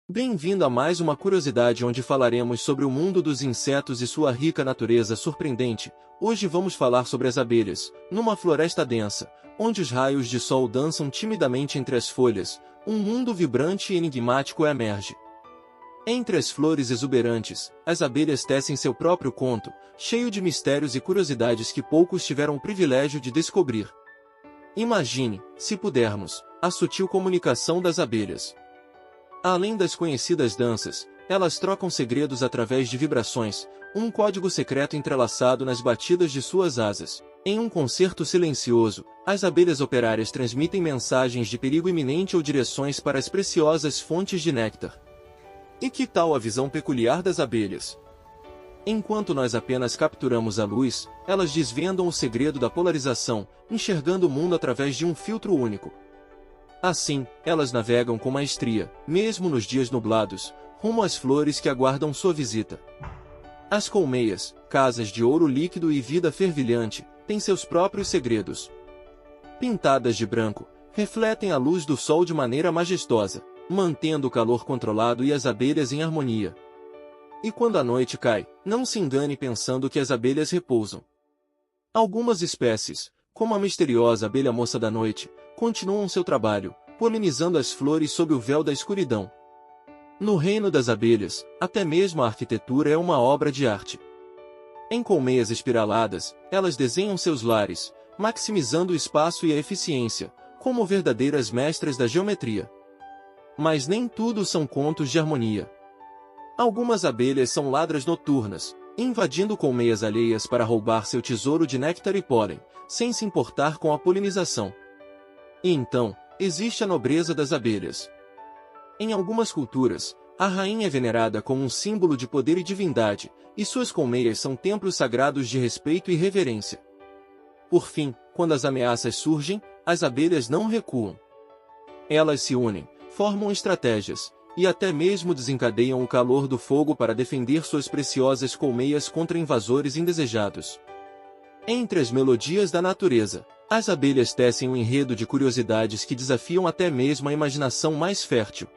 Bem-vindo a mais uma curiosidade onde falaremos sobre o mundo dos insetos e sua rica natureza surpreendente. Hoje vamos falar sobre as abelhas, numa floresta densa, onde os raios de sol dançam timidamente entre as folhas, um mundo vibrante e enigmático emerge. Entre as flores exuberantes, as abelhas tecem seu próprio conto, cheio de mistérios e curiosidades que poucos tiveram o privilégio de descobrir. Imagine, se pudermos, a sutil comunicação das abelhas. Além das conhecidas danças, elas trocam segredos através de vibrações, um código secreto entrelaçado nas batidas de suas asas. Em um concerto silencioso, as abelhas operárias transmitem mensagens de perigo iminente ou direções para as preciosas fontes de néctar. E que tal a visão peculiar das abelhas? Enquanto nós apenas capturamos a luz, elas desvendam o segredo da polarização, enxergando o mundo através de um filtro único. Assim, elas navegam com maestria, mesmo nos dias nublados, rumo às flores que aguardam sua visita. As colmeias, casas de ouro líquido e vida fervilhante, têm seus próprios segredos. Pintadas de branco, refletem a luz do sol de maneira majestosa, mantendo o calor controlado e as abelhas em harmonia. E quando a noite cai, não se engane pensando que as abelhas repousam. Algumas espécies, como a misteriosa abelha moça da noite, continuam seu trabalho, polinizando as flores sob o véu da escuridão. No reino das abelhas, até mesmo a arquitetura é uma obra de arte. Em colmeias espiraladas, elas desenham seus lares, maximizando o espaço e a eficiência, como verdadeiras mestras da geometria. Mas nem tudo são contos de harmonia. Algumas abelhas são ladras noturnas, invadindo colmeias alheias para roubar seu tesouro de néctar e pólen, sem se importar com a polinização. E então, existe a nobreza das abelhas. Em algumas culturas, a rainha é venerada como um símbolo de poder e divindade, e suas colmeias são templos sagrados de respeito e reverência. Por fim, quando as ameaças surgem, as abelhas não recuam. Elas se unem, formam estratégias, e até mesmo desencadeiam o calor do fogo para defender suas preciosas colmeias contra invasores indesejados. Entre as melodias da natureza, as abelhas tecem um enredo de curiosidades que desafiam até mesmo a imaginação mais fértil.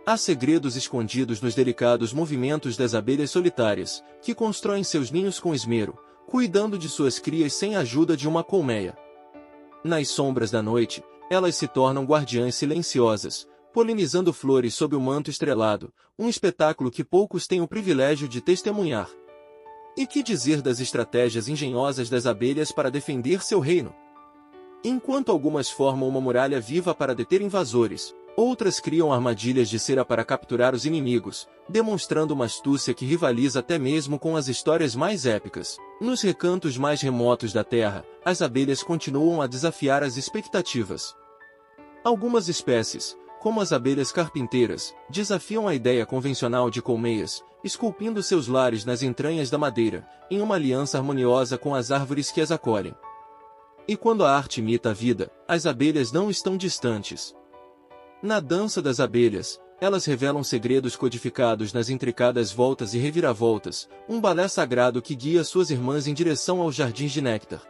Há segredos escondidos nos delicados movimentos das abelhas solitárias, que constroem seus ninhos com esmero, cuidando de suas crias sem a ajuda de uma colmeia. Nas sombras da noite, elas se tornam guardiãs silenciosas, polinizando flores sob o manto estrelado, um espetáculo que poucos têm o privilégio de testemunhar. E que dizer das estratégias engenhosas das abelhas para defender seu reino? Enquanto algumas formam uma muralha viva para deter invasores, outras criam armadilhas de cera para capturar os inimigos, demonstrando uma astúcia que rivaliza até mesmo com as histórias mais épicas. Nos recantos mais remotos da Terra, as abelhas continuam a desafiar as expectativas. Algumas espécies, como as abelhas carpinteiras, desafiam a ideia convencional de colmeias, esculpindo seus lares nas entranhas da madeira, em uma aliança harmoniosa com as árvores que as acolhem. E quando a arte imita a vida, as abelhas não estão distantes. Na dança das abelhas, elas revelam segredos codificados nas intricadas voltas e reviravoltas, um balé sagrado que guia suas irmãs em direção aos jardins de néctar.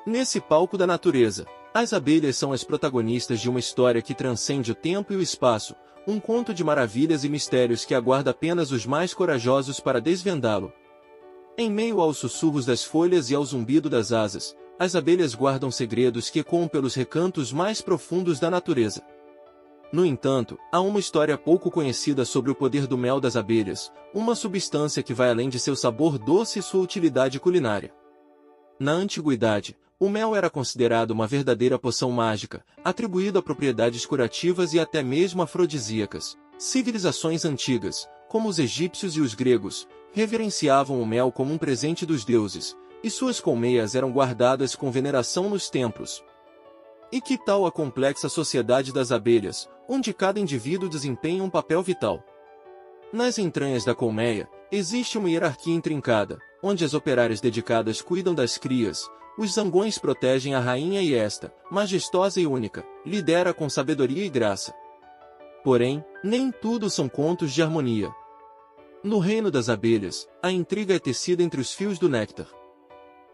Nesse palco da natureza, as abelhas são as protagonistas de uma história que transcende o tempo e o espaço, um conto de maravilhas e mistérios que aguarda apenas os mais corajosos para desvendá-lo. Em meio aos sussurros das folhas e ao zumbido das asas, as abelhas guardam segredos que ecoam pelos recantos mais profundos da natureza. No entanto, há uma história pouco conhecida sobre o poder do mel das abelhas, uma substância que vai além de seu sabor doce e sua utilidade culinária. Na antiguidade, o mel era considerado uma verdadeira poção mágica, atribuído a propriedades curativas e até mesmo afrodisíacas. Civilizações antigas, como os egípcios e os gregos, reverenciavam o mel como um presente dos deuses, e suas colmeias eram guardadas com veneração nos templos. E que tal a complexa sociedade das abelhas, onde cada indivíduo desempenha um papel vital? Nas entranhas da colmeia, existe uma hierarquia intrincada, onde as operárias dedicadas cuidam das crias, os zangões protegem a rainha e esta, majestosa e única, lidera com sabedoria e graça. Porém, nem tudo são contos de harmonia. No reino das abelhas, a intriga é tecida entre os fios do néctar.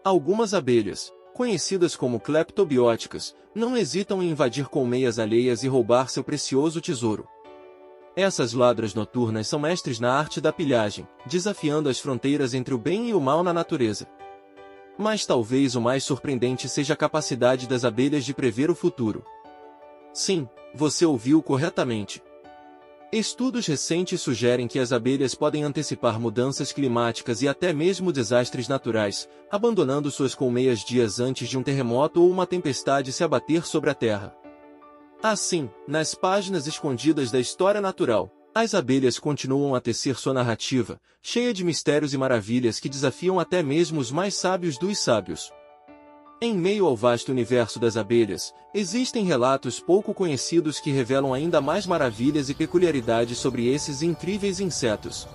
Algumas abelhas, conhecidas como cleptobióticas, não hesitam em invadir colmeias alheias e roubar seu precioso tesouro. Essas ladras noturnas são mestres na arte da pilhagem, desafiando as fronteiras entre o bem e o mal na natureza. Mas talvez o mais surpreendente seja a capacidade das abelhas de prever o futuro. Sim, você ouviu corretamente. Estudos recentes sugerem que as abelhas podem antecipar mudanças climáticas e até mesmo desastres naturais, abandonando suas colmeias dias antes de um terremoto ou uma tempestade se abater sobre a Terra. Assim, nas páginas escondidas da história natural, as abelhas continuam a tecer sua narrativa, cheia de mistérios e maravilhas que desafiam até mesmo os mais sábios dos sábios. Em meio ao vasto universo das abelhas, existem relatos pouco conhecidos que revelam ainda mais maravilhas e peculiaridades sobre esses incríveis insetos.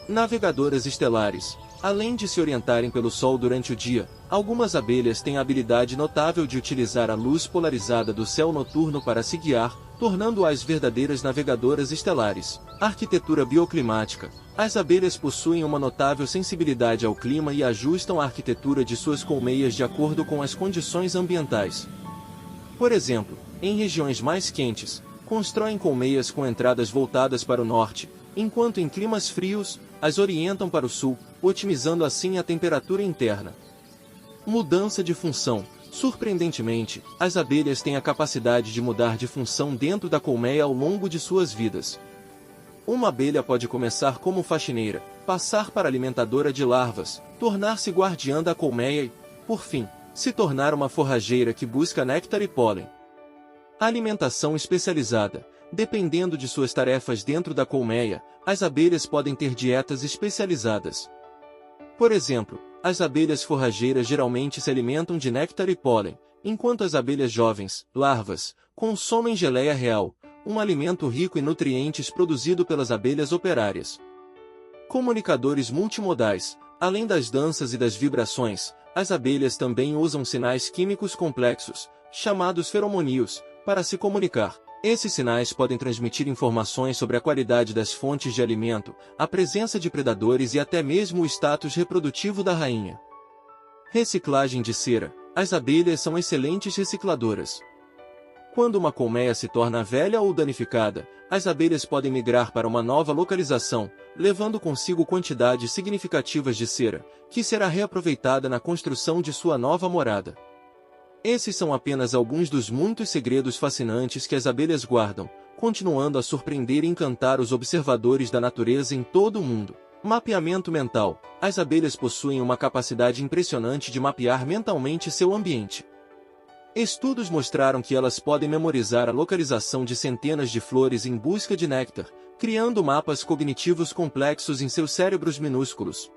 Navegadoras estelares. Além de se orientarem pelo Sol durante o dia, algumas abelhas têm a habilidade notável de utilizar a luz polarizada do céu noturno para se guiar, tornando-as verdadeiras navegadoras estelares. Arquitetura bioclimática. As abelhas possuem uma notável sensibilidade ao clima e ajustam a arquitetura de suas colmeias de acordo com as condições ambientais. Por exemplo, em regiões mais quentes, constroem colmeias com entradas voltadas para o norte, enquanto em climas frios, as orientam para o sul, otimizando assim a temperatura interna. Mudança de função. Surpreendentemente, as abelhas têm a capacidade de mudar de função dentro da colmeia ao longo de suas vidas. Uma abelha pode começar como faxineira, passar para alimentadora de larvas, tornar-se guardiã da colmeia e, por fim, se tornar uma forrageira que busca néctar e pólen. Alimentação especializada. Dependendo de suas tarefas dentro da colmeia, as abelhas podem ter dietas especializadas. Por exemplo, as abelhas forrageiras geralmente se alimentam de néctar e pólen, enquanto as abelhas jovens, larvas, consomem geleia real, um alimento rico em nutrientes produzido pelas abelhas operárias. Comunicadores multimodais. Além das danças e das vibrações, as abelhas também usam sinais químicos complexos, chamados feromônios, para se comunicar. Esses sinais podem transmitir informações sobre a qualidade das fontes de alimento, a presença de predadores e até mesmo o status reprodutivo da rainha. Reciclagem de cera. As abelhas são excelentes recicladoras. Quando uma colmeia se torna velha ou danificada, as abelhas podem migrar para uma nova localização, levando consigo quantidades significativas de cera, que será reaproveitada na construção de sua nova morada. Esses são apenas alguns dos muitos segredos fascinantes que as abelhas guardam, continuando a surpreender e encantar os observadores da natureza em todo o mundo. Mapeamento mental. As abelhas possuem uma capacidade impressionante de mapear mentalmente seu ambiente. Estudos mostraram que elas podem memorizar a localização de centenas de flores em busca de néctar, criando mapas cognitivos complexos em seus cérebros minúsculos.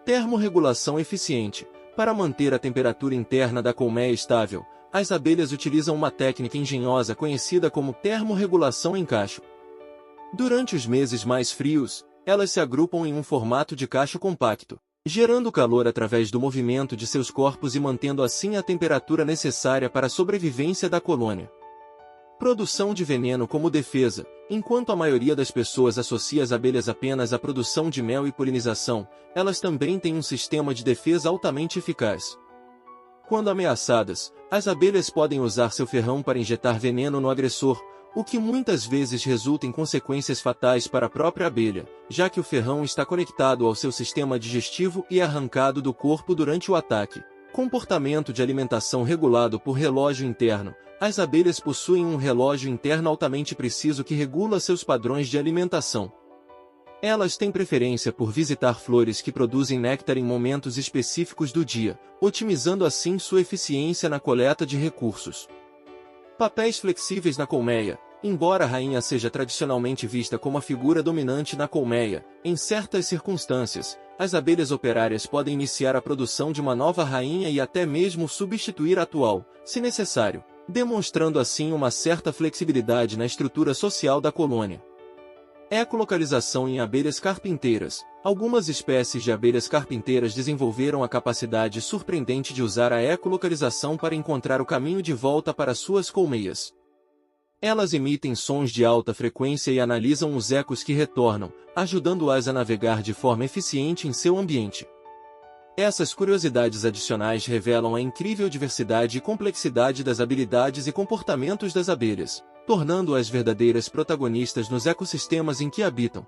Termorregulação eficiente. Para manter a temperatura interna da colmeia estável, as abelhas utilizam uma técnica engenhosa conhecida como termorregulação em cacho. Durante os meses mais frios, elas se agrupam em um formato de cacho compacto, gerando calor através do movimento de seus corpos e mantendo assim a temperatura necessária para a sobrevivência da colônia. Produção de veneno como defesa. Enquanto a maioria das pessoas associa as abelhas apenas à produção de mel e polinização, elas também têm um sistema de defesa altamente eficaz. Quando ameaçadas, as abelhas podem usar seu ferrão para injetar veneno no agressor, o que muitas vezes resulta em consequências fatais para a própria abelha, já que o ferrão está conectado ao seu sistema digestivo e é arrancado do corpo durante o ataque. Comportamento de alimentação regulado por relógio interno. As abelhas possuem um relógio interno altamente preciso que regula seus padrões de alimentação. Elas têm preferência por visitar flores que produzem néctar em momentos específicos do dia, otimizando assim sua eficiência na coleta de recursos. Papéis flexíveis na colmeia. Embora a rainha seja tradicionalmente vista como a figura dominante na colmeia, em certas circunstâncias, as abelhas operárias podem iniciar a produção de uma nova rainha e até mesmo substituir a atual, se necessário, demonstrando assim uma certa flexibilidade na estrutura social da colônia. Ecolocalização em abelhas carpinteiras. Algumas espécies de abelhas carpinteiras desenvolveram a capacidade surpreendente de usar a ecolocalização para encontrar o caminho de volta para suas colmeias. Elas emitem sons de alta frequência e analisam os ecos que retornam, ajudando-as a navegar de forma eficiente em seu ambiente. Essas curiosidades adicionais revelam a incrível diversidade e complexidade das habilidades e comportamentos das abelhas. tornando-as verdadeiras protagonistas nos ecossistemas em que habitam.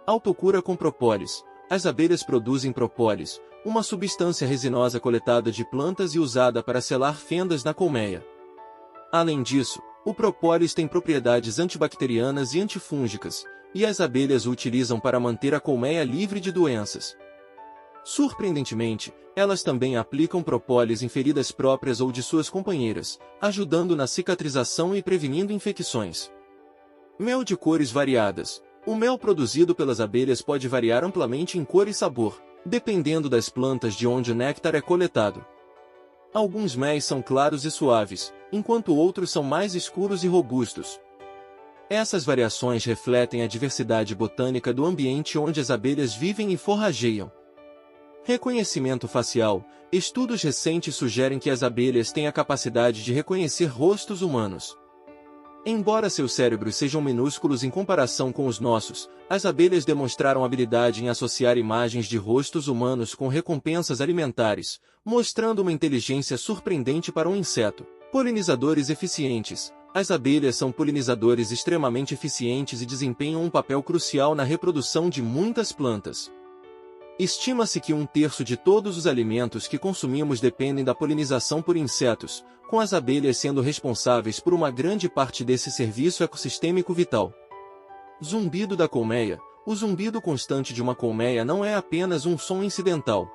Autocura com propólis. As abelhas produzem propólis, uma substância resinosa coletada de plantas e usada para selar fendas na colmeia. Além disso, o propólis tem propriedades antibacterianas e antifúngicas, e as abelhas o utilizam para manter a colmeia livre de doenças. Surpreendentemente, elas também aplicam propólis em feridas próprias ou de suas companheiras, ajudando na cicatrização e prevenindo infecções. Mel de cores variadas. O mel produzido pelas abelhas pode variar amplamente em cor e sabor, dependendo das plantas de onde o néctar é coletado. Alguns méis são claros e suaves, enquanto outros são mais escuros e robustos. Essas variações refletem a diversidade botânica do ambiente onde as abelhas vivem e forrageiam. Reconhecimento facial. Estudos recentes sugerem que as abelhas têm a capacidade de reconhecer rostos humanos. Embora seus cérebros sejam minúsculos em comparação com os nossos, as abelhas demonstraram habilidade em associar imagens de rostos humanos com recompensas alimentares, mostrando uma inteligência surpreendente para um inseto. Polinizadores eficientes. As abelhas são polinizadores extremamente eficientes e desempenham um papel crucial na reprodução de muitas plantas. Estima-se que 1/3 de todos os alimentos que consumimos dependem da polinização por insetos, com as abelhas sendo responsáveis por uma grande parte desse serviço ecossistêmico vital. Zumbido da colmeia. O zumbido constante de uma colmeia não é apenas um som incidental.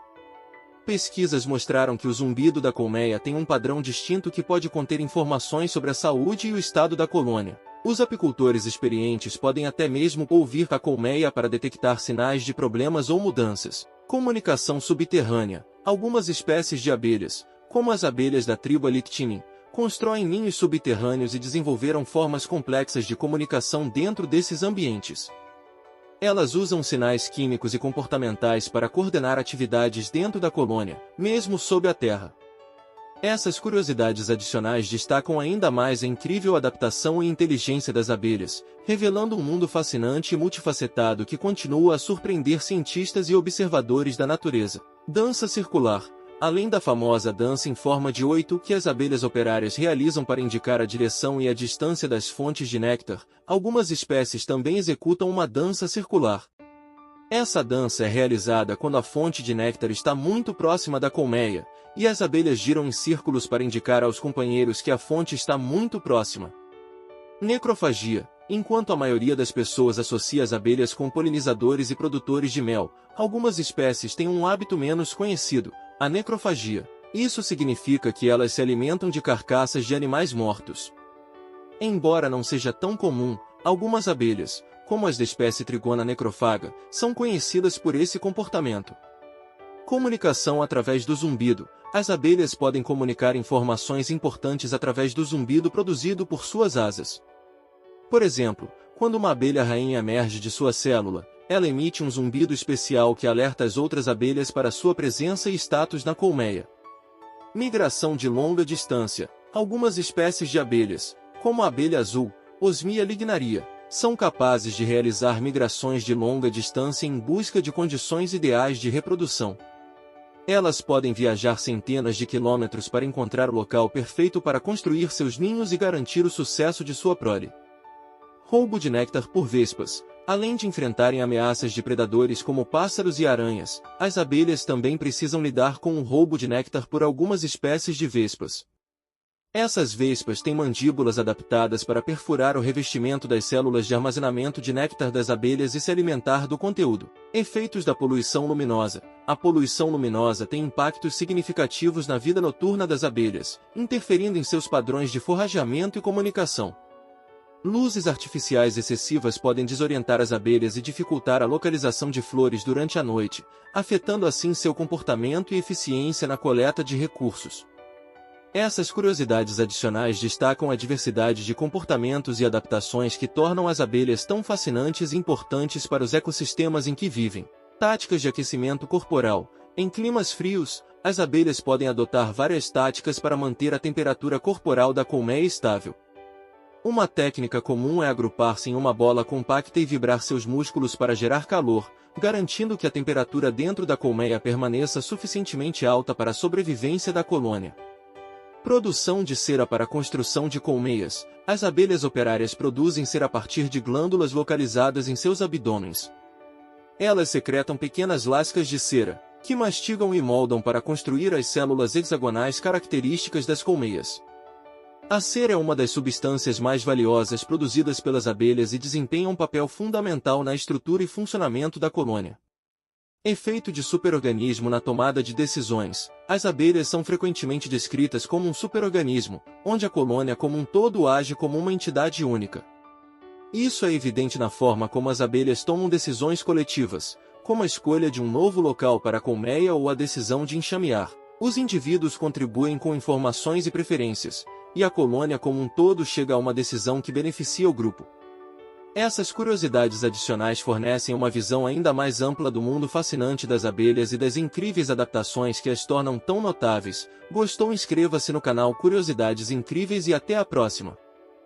Pesquisas mostraram que o zumbido da colmeia tem um padrão distinto que pode conter informações sobre a saúde e o estado da colônia. Os apicultores experientes podem até mesmo ouvir a colmeia para detectar sinais de problemas ou mudanças. Comunicação subterrânea. Algumas espécies de abelhas, como as abelhas da tribo Alictinin, constroem ninhos subterrâneos e desenvolveram formas complexas de comunicação dentro desses ambientes. Elas usam sinais químicos e comportamentais para coordenar atividades dentro da colônia, mesmo sob a terra. Essas curiosidades adicionais destacam ainda mais a incrível adaptação e inteligência das abelhas, revelando um mundo fascinante e multifacetado que continua a surpreender cientistas e observadores da natureza. Dança circular. Além da famosa dança em forma de 8 que as abelhas operárias realizam para indicar a direção e a distância das fontes de néctar, algumas espécies também executam uma dança circular. Essa dança é realizada quando a fonte de néctar está muito próxima da colmeia, e as abelhas giram em círculos para indicar aos companheiros que a fonte está muito próxima. Necrofagia. Enquanto a maioria das pessoas associa as abelhas com polinizadores e produtores de mel, algumas espécies têm um hábito menos conhecido, a necrofagia. Isso significa que elas se alimentam de carcaças de animais mortos. Embora não seja tão comum, algumas abelhas, como as da espécie Trigona necrofaga, são conhecidas por esse comportamento. Comunicação através do zumbido. As abelhas podem comunicar informações importantes através do zumbido produzido por suas asas. Por exemplo, quando uma abelha rainha emerge de sua célula, ela emite um zumbido especial que alerta as outras abelhas para sua presença e status na colmeia. Migração de longa distância. Algumas espécies de abelhas, como a abelha azul, Osmia lignaria, são capazes de realizar migrações de longa distância em busca de condições ideais de reprodução. Elas podem viajar centenas de quilômetros para encontrar o local perfeito para construir seus ninhos e garantir o sucesso de sua prole. Roubo de néctar por vespas. Além de enfrentarem ameaças de predadores como pássaros e aranhas, as abelhas também precisam lidar com o roubo de néctar por algumas espécies de vespas. Essas vespas têm mandíbulas adaptadas para perfurar o revestimento das células de armazenamento de néctar das abelhas e se alimentar do conteúdo. Efeitos da poluição luminosa. A poluição luminosa tem impactos significativos na vida noturna das abelhas, interferindo em seus padrões de forrageamento e comunicação. Luzes artificiais excessivas podem desorientar as abelhas e dificultar a localização de flores durante a noite, afetando assim seu comportamento e eficiência na coleta de recursos. Essas curiosidades adicionais destacam a diversidade de comportamentos e adaptações que tornam as abelhas tão fascinantes e importantes para os ecossistemas em que vivem. Táticas de aquecimento corporal. Em climas frios, as abelhas podem adotar várias táticas para manter a temperatura corporal da colmeia estável. Uma técnica comum é agrupar-se em uma bola compacta e vibrar seus músculos para gerar calor, garantindo que a temperatura dentro da colmeia permaneça suficientemente alta para a sobrevivência da colônia. Produção de cera para a construção de colmeias. As abelhas operárias produzem cera a partir de glândulas localizadas em seus abdômenes. Elas secretam pequenas lascas de cera, que mastigam e moldam para construir as células hexagonais características das colmeias. A cera é uma das substâncias mais valiosas produzidas pelas abelhas e desempenha um papel fundamental na estrutura e funcionamento da colônia. Efeito de superorganismo na tomada de decisões. As abelhas são frequentemente descritas como um superorganismo, onde a colônia como um todo age como uma entidade única. Isso é evidente na forma como as abelhas tomam decisões coletivas, como a escolha de um novo local para a colmeia ou a decisão de enxamear. Os indivíduos contribuem com informações e preferências, e a colônia como um todo chega a uma decisão que beneficia o grupo. Essas curiosidades adicionais fornecem uma visão ainda mais ampla do mundo fascinante das abelhas e das incríveis adaptações que as tornam tão notáveis. Gostou? Inscreva-se no canal Curiosidades Incríveis e até a próxima!